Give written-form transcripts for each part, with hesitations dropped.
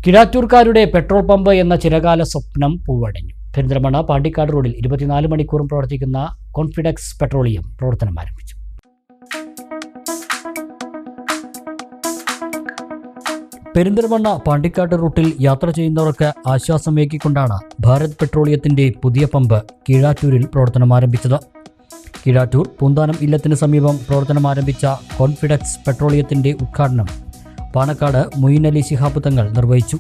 കിഴാറ്റൂർക്കാരുടെ petrol pump എന്ന ചിരകാല സ്വപ്നം പൂവടഞ്ഞു. പെരിന്തൽമണ്ണ പാണ്ടിക്കാട് റോഡിൽ 24 മണിക്കൂറും പ്രവർത്തിക്കുന്ന കോൺഫിഡക്സ് പെട്രോളിയം പ്രവർത്തനം ആരംഭിച്ചു. പെരിന്തൽമണ്ണ പാണ്ടിക്കാട് റൂട്ടിൽ യാത്ര ചെയ്യുന്നവർക്ക് ആശ്വാസമേകിക്കൊണ്ടാണ് ഭാരത് പെട്രോളിയത്തിന്റെ പുതിയ പമ്പ് കീഴാറ്റൂരിൽ പ്രവർത്തനം ആരംഭിച്ചത്. കീഴാറ്റൂർ പൂന്താനം ഇല്ലത്തിന് സമീപം പ്രവർത്തനം ആരംഭിച്ച കോൺഫിഡക്സ് പെട്രോളിയത്തിന്റെ ഉദ്ഘാടനം പാണക്കാട് മുയിൻ അലി ശിഹാബ് തങ്ങൾ നിർവഹിച്ചു.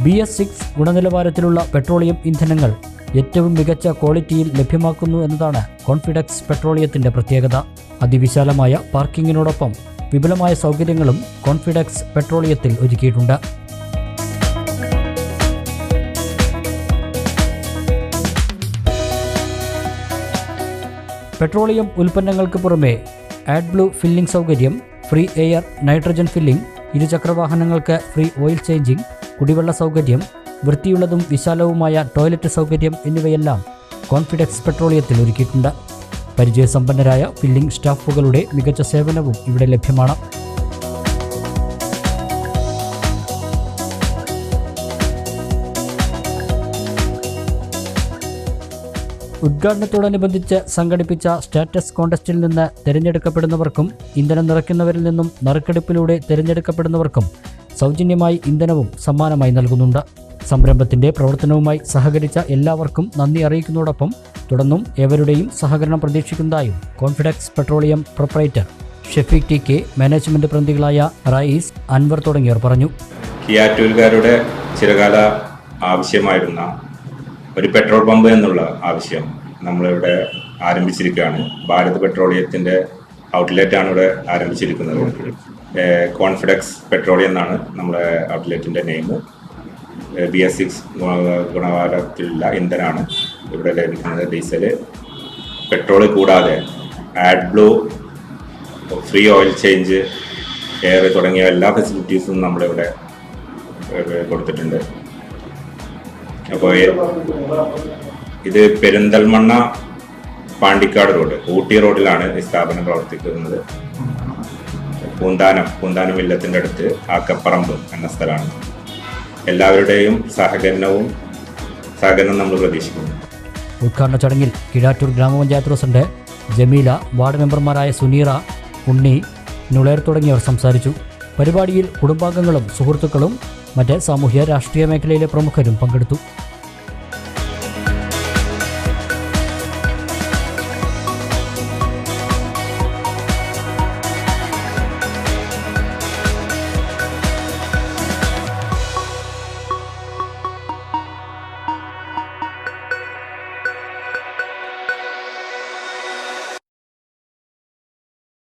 BS6 ഗുണനിലവാരത്തിലുള്ള പെട്രോളിയം ഇന്ധനങ്ങൾ ഏറ്റവും മികച്ച ക്വാളിറ്റിയിൽ ലഭ്യമാക്കുന്നു എന്നതാണ് കോൺഫിഡക്സ് പെട്രോളിയത്തിന്റെ പ്രത്യേകത. അതിവിശാലമായ പാർക്കിങ്ങിനോടൊപ്പം വിപുലമായ സൗകര്യങ്ങളും കോൺഫിഡക്സ് പെട്രോളിയത്തിൽ ഒരുക്കിയിട്ടുണ്ട്. പെട്രോളിയം ഉൽപ്പന്നങ്ങൾക്ക് പുറമെ AdBlue ഫില്ലിംഗ് സൗകര്യം, ഫ്രീ എയർ നൈട്രജൻ ഫില്ലിംഗ്, ഇരുചക്രവാഹനങ്ങൾക്ക് ഫ്രീ ഓയിൽ ചേഞ്ചിങ്, കുടിവെള്ള സൗകര്യം, വൃത്തിയുള്ളതും വിശാലവുമായ ടോയ്ലറ്റ് സൗകര്യം എന്നിവയെല്ലാം കോൺഫിഡക്സ് പെട്രോളിയത്തിൽ ഒരുക്കിയിട്ടുണ്ട്. പരിചയസമ്പന്നരായ ഫില്ലിംഗ് സ്റ്റാഫുകളുടെ മികച്ച സേവനവും ഇവിടെ ലഭ്യമാണ്. ഉദ്ഘാടനത്തോടനുബന്ധിച്ച് സംഘടിപ്പിച്ച സ്റ്റാറ്റസ് കോൺടെസ്റ്റിൽ നിന്ന് തിരഞ്ഞെടുക്കപ്പെടുന്നവർക്കും ഇന്ധനം നിറയ്ക്കുന്നവരിൽ നിന്നും നറുക്കെടുപ്പിലൂടെ തിരഞ്ഞെടുക്കപ്പെടുന്നവർക്കും സൗജന്യമായി ഇന്ധനവും സമ്മാനമായി നൽകുന്നുണ്ട്. സംരംഭത്തിന്റെ പ്രവർത്തനവുമായി സഹകരിച്ച എല്ലാവർക്കും നന്ദി അറിയിക്കുന്നതോടൊപ്പം തുടർന്നും ഏവരുടെയും സഹകരണം പ്രതീക്ഷിക്കുന്നതായും Confidex petroleum proprietor Shafeeq TK, management പ്രതിനിധികളായ റയീസ്, അൻവർ തുടങ്ങിയവർ പറഞ്ഞു. കിഴാറ്റൂർക്കാരുടെ ചിരകാല ആവശ്യമായിരുന്ന ഒരു പെട്രോൾ പമ്പ് എന്നുള്ള ആവശ്യം നമ്മളിവിടെ ആരംഭിച്ചിരിക്കുകയാണ്. ഭാരത് പെട്രോളിയത്തിന്റെ ഔട്ട്ലെറ്റാണ് ഇവിടെ ആരംഭിച്ചിരിക്കുന്നത്. കോൺഫിഡക്സ് പെട്രോളിയം എന്നാണ് നമ്മുടെ ഔട്ട്ലെറ്റിന്റെ നെയിം. BS6 ഗുണനിലവാരത്തിലുള്ള ഇന്ധനമാണ് ഇവിടെ ലഭിക്കുന്നത്. ഡീസൽ, പെട്രോൾ കൂടാതെ AdBlue, free oil change, air തുടങ്ങിയ എല്ലാ ഫെസിലിറ്റീസും നമ്മളിവിടെ കൊടുത്തിട്ടുണ്ട്. അപ്പോൾ ഇത് പെരിന്തൽമണ്ണ പാണ്ടിക്കാട് റോഡ്, ഊട്ടി റോഡിലാണ് ഈ സ്ഥാപനം പ്രവർത്തിക്കുന്നത്. പൂന്താനം ഇല്ലത്തിൻ്റെ അടുത്ത് ആക്കപ്പറമ്പ് എന്ന സ്ഥലമാണ്. എല്ലാവരുടെയും സഹകരണം നമ്മൾ പ്രതീക്ഷിക്കുന്നു. ഉദ്ഘാടന ചടങ്ങിൽ കിഴാറ്റൂർ ഗ്രാമപഞ്ചായത്ത് പ്രസിഡന്റ് ജമീല, വാർഡ് മെമ്പർമാരായ സുനീറ, ഉണ്ണി, നുളേർ തുടങ്ങിയവർ സംസാരിച്ചു. പരിപാടിയിൽ കുടുംബാംഗങ്ങളും സുഹൃത്തുക്കളും മറ്റ് സാമൂഹ്യ രാഷ്ട്രീയ മേഖലയിലെ പ്രമുഖരും പങ്കെടുത്തു.